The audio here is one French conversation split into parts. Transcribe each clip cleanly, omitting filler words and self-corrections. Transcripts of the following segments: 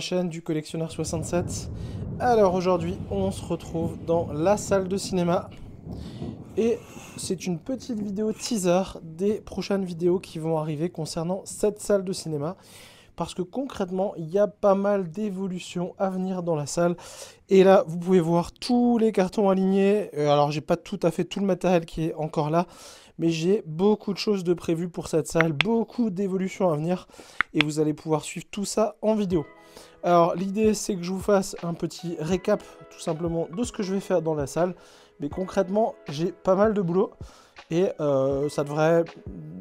Chaîne du collectionneur 67. Alors aujourd'hui on se retrouve dans la salle de cinéma et c'est une petite vidéo teaser des prochaines vidéos qui vont arriver concernant cette salle de cinéma, parce que concrètement il y a pas mal d'évolutions à venir dans la salle. Et là vous pouvez voir tous les cartons alignés. Alors j'ai pas tout à fait tout le matériel qui est encore là, mais j'ai beaucoup de choses de prévues pour cette salle, beaucoup d'évolutions à venir, et vous allez pouvoir suivre tout ça en vidéo. Alors l'idée c'est que je vous fasse un petit récap tout simplement de ce que je vais faire dans la salle, mais concrètement j'ai pas mal de boulot et ça devrait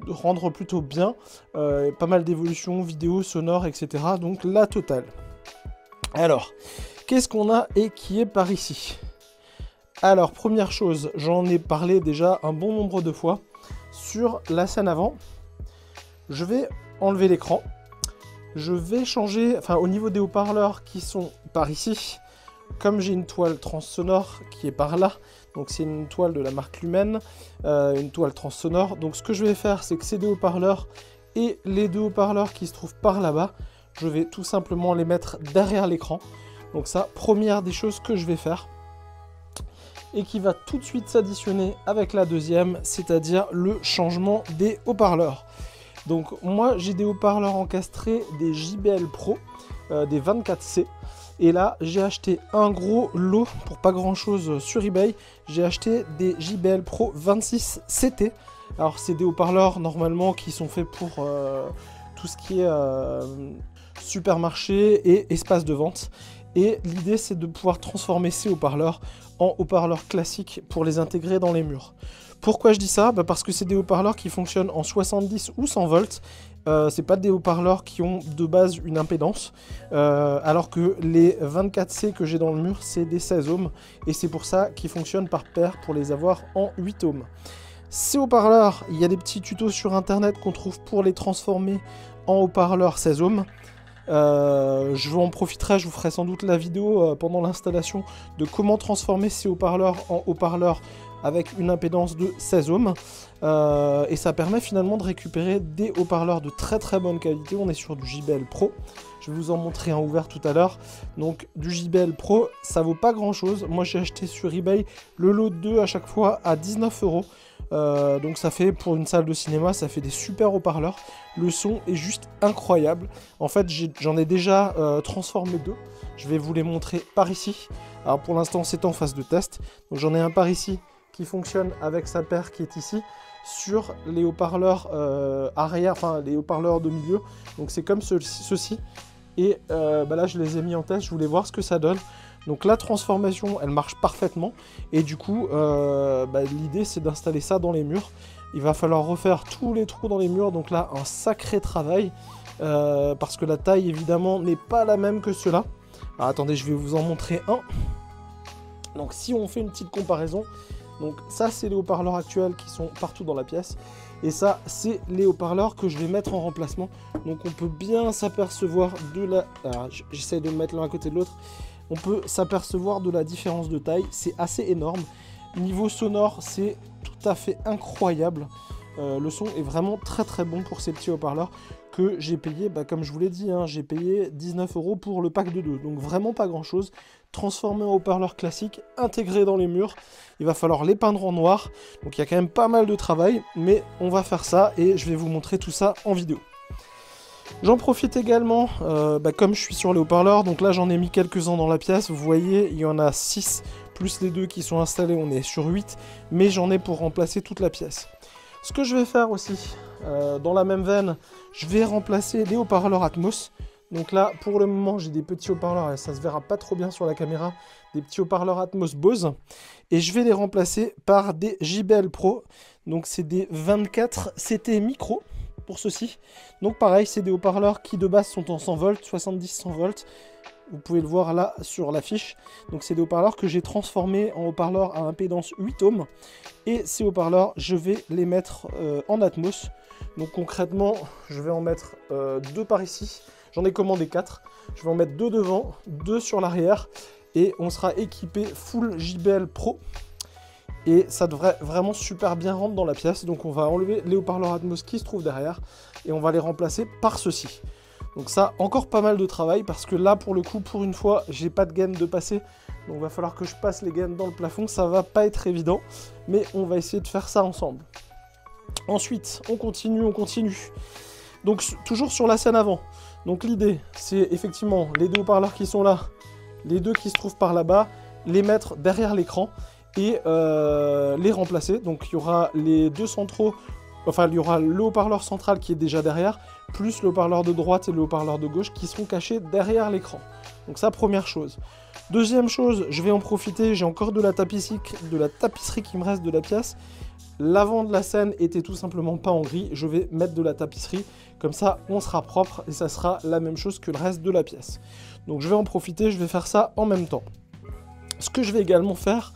rendre plutôt bien, pas mal d'évolutions vidéo, sonores, etc. Donc la totale. Alors, qu'est-ce qu'on a et qui est par ici? Alors première chose, j'en ai parlé déjà un bon nombre de fois, sur la scène avant, je vais enlever l'écran. Je vais changer, enfin au niveau des haut-parleurs qui sont par ici, comme j'ai une toile transsonore qui est par là, donc c'est une toile de la marque Lumen, une toile transsonore. Donc ce que je vais faire, c'est que ces deux haut-parleurs et les deux haut-parleurs qui se trouvent par là-bas, je vais tout simplement les mettre derrière l'écran. Donc ça, première des choses que je vais faire, et qui va tout de suite s'additionner avec la deuxième, c'est-à-dire le changement des haut-parleurs. Donc moi j'ai des haut-parleurs encastrés, des JBL Pro, des 24C. Et là j'ai acheté un gros lot pour pas grand chose sur eBay. J'ai acheté des JBL Pro 26CT. Alors c'est des haut-parleurs normalement qui sont faits pour tout ce qui est supermarché et espace de vente. Et l'idée c'est de pouvoir transformer ces haut-parleurs en haut-parleurs classiques pour les intégrer dans les murs. Pourquoi je dis ça? Parce que c'est des haut-parleurs qui fonctionnent en 70 ou 100 volts. C'est pas des haut-parleurs qui ont de base une impédance. Alors que les 24C que j'ai dans le mur, c'est des 16 ohms. Et c'est pour ça qu'ils fonctionnent par paire pour les avoir en 8 ohms. Ces haut-parleurs, il y a des petits tutos sur internet qu'on trouve pour les transformer en haut-parleurs 16 ohms. Je vous en profiterai, je vous ferai sans doute la vidéo pendant l'installation de comment transformer ces haut-parleurs en haut-parleurs avec une impédance de 16 ohms. Et ça permet finalement de récupérer des haut-parleurs de très très bonne qualité. On est sur du JBL Pro. Je vais vous en montrer un ouvert tout à l'heure. Donc du JBL Pro, ça vaut pas grand chose. Moi j'ai acheté sur eBay le lot de 2 à chaque fois à 19 €. Donc ça fait, pour une salle de cinéma, ça fait des super haut-parleurs. Le son est juste incroyable. En fait j'en ai déjà transformé 2. Je vais vous les montrer par ici. Alors pour l'instant c'est en phase de test. Donc j'en ai un par ici qui fonctionne avec sa paire qui est ici, sur les haut-parleurs arrière, enfin les haut-parleurs de milieu. Donc c'est comme ceci. Et là je les ai mis en test, je voulais voir ce que ça donne. Donc la transformation elle marche parfaitement. Et du coup l'idée c'est d'installer ça dans les murs. Il va falloir refaire tous les trous dans les murs. Donc là un sacré travail. Parce que la taille évidemment n'est pas la même que ceux-là. Alors attendez, je vais vous en montrer un. Donc si on fait une petite comparaison, donc ça c'est les haut-parleurs actuels qui sont partout dans la pièce. Et ça c'est les haut-parleurs que je vais mettre en remplacement. Donc on peut bien s'apercevoir de la... Alors j'essaie de le mettre l'un à côté de l'autre. On peut s'apercevoir de la différence de taille. C'est assez énorme. Niveau sonore c'est tout à fait incroyable. Le son est vraiment très très bon pour ces petits haut-parleurs que j'ai payé, comme je vous l'ai dit, hein, j'ai payé 19 € pour le pack de 2. Donc vraiment pas grand chose. Transformé en haut-parleur classique, intégré dans les murs. Il va falloir les peindre en noir. Donc il y a quand même pas mal de travail, mais on va faire ça et je vais vous montrer tout ça en vidéo. J'en profite également, comme je suis sur les haut-parleurs, donc là j'en ai mis quelques-uns dans la pièce. Vous voyez, il y en a 6, plus les 2 qui sont installés, on est sur 8. Mais j'en ai pour remplacer toute la pièce. Ce que je vais faire aussi, dans la même veine, je vais remplacer les haut-parleurs Atmos. Donc là, pour le moment, j'ai des petits haut-parleurs, ça se verra pas trop bien sur la caméra, des petits haut-parleurs Atmos Bose. Et je vais les remplacer par des JBL Pro. Donc c'est des 24 CT micro pour ceci. Donc pareil, c'est des haut-parleurs qui de base sont en 100 volts, 70-100 volts. Vous pouvez le voir là sur l'affiche. Donc c'est des haut-parleurs que j'ai transformés en haut-parleurs à impédance 8 ohms. Et ces haut-parleurs, je vais les mettre en Atmos. Donc concrètement, je vais en mettre 2 par ici. J'en ai commandé 4. Je vais en mettre 2 devant, 2 sur l'arrière. Et on sera équipé full JBL Pro. Et ça devrait vraiment super bien rentrer dans la pièce. Donc on va enlever les haut-parleurs Atmos qui se trouvent derrière. Et on va les remplacer par ceci. Donc ça, encore pas mal de travail, parce que là, pour le coup, pour une fois, j'ai pas de gaine de passer. Donc il va falloir que je passe les gaines dans le plafond, ça va pas être évident, mais on va essayer de faire ça ensemble. Ensuite, on continue. Donc toujours sur la scène avant. Donc l'idée, c'est effectivement les deux haut-parleurs qui sont là, les deux qui se trouvent par là-bas, les mettre derrière l'écran et les remplacer. Donc il y aura les deux centraux, enfin il y aura le haut-parleur central qui est déjà derrière, plus le haut-parleur de droite et le haut-parleur de gauche qui seront cachés derrière l'écran. Donc ça, première chose. Deuxième chose, je vais en profiter, j'ai encore de la tapisserie qui me reste de la pièce. L'avant de la scène était tout simplement pas en gris, je vais mettre de la tapisserie, comme ça on sera propre et ça sera la même chose que le reste de la pièce. Donc je vais en profiter, je vais faire ça en même temps. Ce que je vais également faire,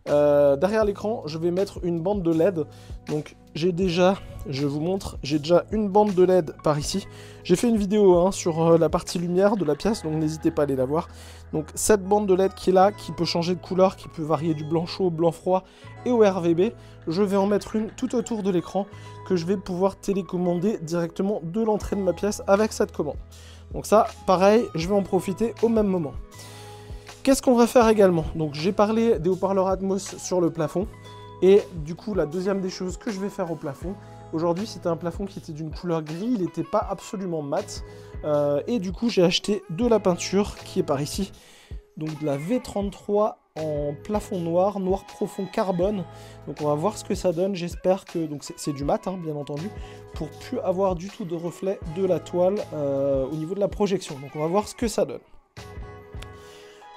derrière l'écran, je vais mettre une bande de LED. Donc j'ai déjà, je vous montre, j'ai déjà une bande de LED par ici. J'ai fait une vidéo sur la partie lumière de la pièce, donc n'hésitez pas à aller la voir. Donc cette bande de LED qui est là, qui peut changer de couleur, qui peut varier du blanc chaud au blanc froid et au RGB, je vais en mettre une tout autour de l'écran que je vais pouvoir télécommander directement de l'entrée de ma pièce avec cette commande. Donc ça, pareil, je vais en profiter au même moment. Qu'est-ce qu'on va faire également? Donc j'ai parlé des haut-parleurs Atmos sur le plafond. Et du coup, la deuxième des choses que je vais faire au plafond, aujourd'hui c'était un plafond qui était d'une couleur gris, il n'était pas absolument mat. Et du coup, j'ai acheté de la peinture qui est par ici. Donc de la V33 en plafond noir, noir profond carbone. Donc on va voir ce que ça donne, j'espère que... Donc c'est du mat, bien entendu, pour plus avoir du tout de reflet de la toile au niveau de la projection. Donc on va voir ce que ça donne.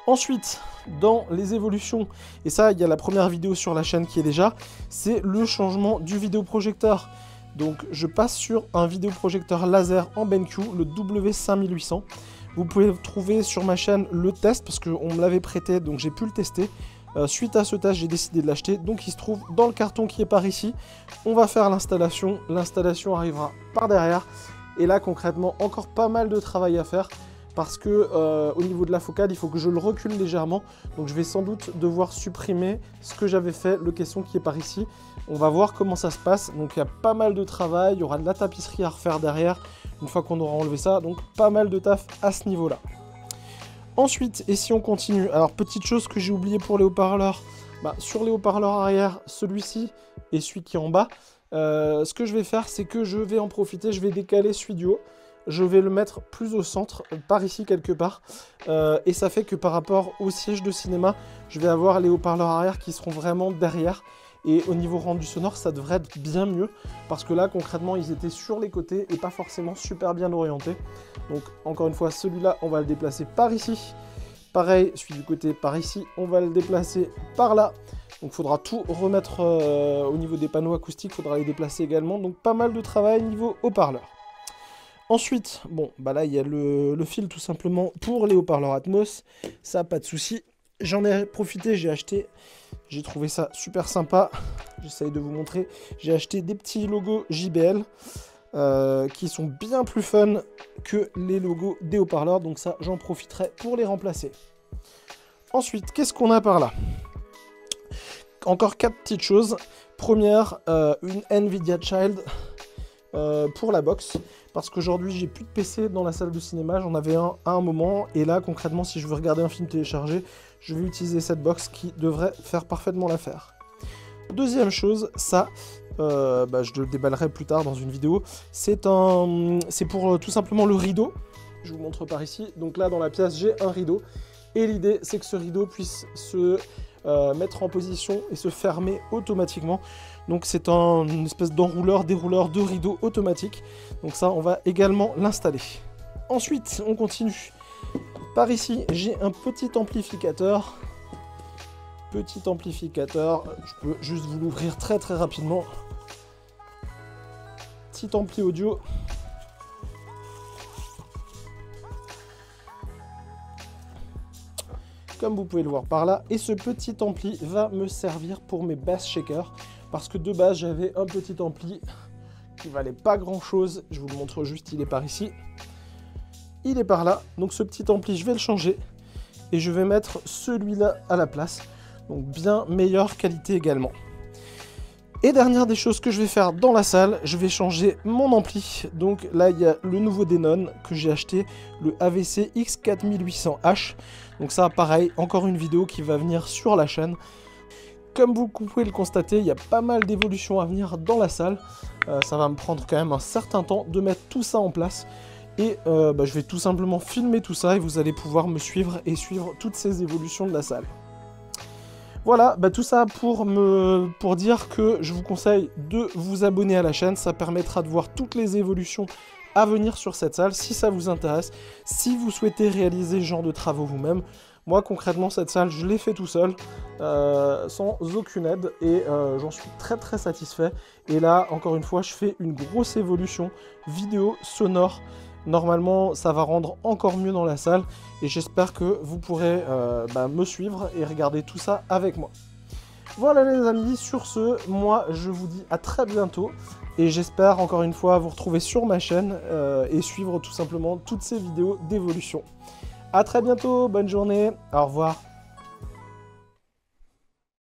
Ensuite, dans les évolutions, et ça, il y a la première vidéo sur la chaîne qui est déjà, c'est le changement du vidéoprojecteur. Donc, je passe sur un vidéoprojecteur laser en BenQ, le W5800. Vous pouvez trouver sur ma chaîne le test, parce qu'on me l'avait prêté, donc j'ai pu le tester. Suite à ce test, j'ai décidé de l'acheter, donc il se trouve dans le carton qui est par ici. On va faire l'installation, l'installation arrivera par derrière. Et là, concrètement, encore pas mal de travail à faire. Parce que au niveau de la focale, il faut que je le recule légèrement. Donc je vais sans doute devoir supprimer ce que j'avais fait, le caisson qui est par ici. On va voir comment ça se passe. Donc il y a pas mal de travail, il y aura de la tapisserie à refaire derrière, une fois qu'on aura enlevé ça. Donc pas mal de taf à ce niveau-là. Ensuite, et si on continue, alors petite chose que j'ai oublié pour les haut-parleurs, sur les haut-parleurs arrière, celui-ci et celui qui est en bas, ce que je vais faire, c'est que je vais en profiter, je vais décaler celui du haut. Je vais le mettre plus au centre, par ici quelque part. Et ça fait que par rapport au siège de cinéma, je vais avoir les haut-parleurs arrière qui seront vraiment derrière. Et au niveau rendu sonore, ça devrait être bien mieux. Parce que là, concrètement, ils étaient sur les côtés et pas forcément super bien orientés. Donc, encore une fois, celui-là, on va le déplacer par ici. Pareil, celui du côté par ici, on va le déplacer par là. Donc, il faudra tout remettre au niveau des panneaux acoustiques. Il faudra les déplacer également. Donc, pas mal de travail niveau haut-parleurs. Ensuite, bon, là, il y a le fil tout simplement pour les haut-parleurs Atmos. Ça, pas de souci. J'en ai profité, j'ai acheté. J'ai trouvé ça super sympa. J'essaye de vous montrer. J'ai acheté des petits logos JBL qui sont bien plus fun que les logos des haut-parleurs. Donc ça, j'en profiterai pour les remplacer. Ensuite, qu'est-ce qu'on a par là? Encore 4 petites choses. Première, une Nvidia Child pour la box. Parce qu'aujourd'hui, j'ai plus de PC dans la salle de cinéma. J'en avais un à un moment. Et là, concrètement, si je veux regarder un film téléchargé, je vais utiliser cette box qui devrait faire parfaitement l'affaire. Deuxième chose, ça, je le déballerai plus tard dans une vidéo. C'est pour tout simplement le rideau. Je vous montre par ici. Donc là, dans la pièce, j'ai un rideau. Et l'idée, c'est que ce rideau puisse se mettre en position et se fermer automatiquement. Donc c'est une espèce d'enrouleur, dérouleur de rideau automatique. Donc ça, on va également l'installer. Ensuite, on continue. Par ici, j'ai un petit amplificateur. Petit amplificateur. Je peux juste vous l'ouvrir très très rapidement. Petit ampli audio. Comme vous pouvez le voir par là. Et ce petit ampli va me servir pour mes bass shakers. Parce que de base, j'avais un petit ampli qui valait pas grand chose. Je vous le montre juste, il est par ici. Il est par là. Donc ce petit ampli, je vais le changer. Et je vais mettre celui-là à la place. Donc bien meilleure qualité également. Et dernière des choses que je vais faire dans la salle, je vais changer mon ampli. Donc là, il y a le nouveau Denon que j'ai acheté, le AVC X4800H. Donc ça, pareil, encore une vidéo qui va venir sur la chaîne. Comme vous pouvez le constater, il y a pas mal d'évolutions à venir dans la salle. Ça va me prendre quand même un certain temps de mettre tout ça en place. Et je vais tout simplement filmer tout ça et vous allez pouvoir me suivre et suivre toutes ces évolutions de la salle. Voilà, tout ça pour dire que je vous conseille de vous abonner à la chaîne. Ça permettra de voir toutes les évolutions à venir sur cette salle, si ça vous intéresse. Si vous souhaitez réaliser ce genre de travaux vous-même, moi concrètement cette salle, je l'ai fait tout seul, sans aucune aide, et j'en suis très satisfait. Et là, encore une fois, je fais une grosse évolution vidéo, sonore. Normalement, ça va rendre encore mieux dans la salle et j'espère que vous pourrez me suivre et regarder tout ça avec moi. Voilà les amis, sur ce, moi je vous dis à très bientôt et j'espère encore une fois vous retrouver sur ma chaîne et suivre tout simplement toutes ces vidéos d'évolution. A très bientôt, bonne journée, au revoir.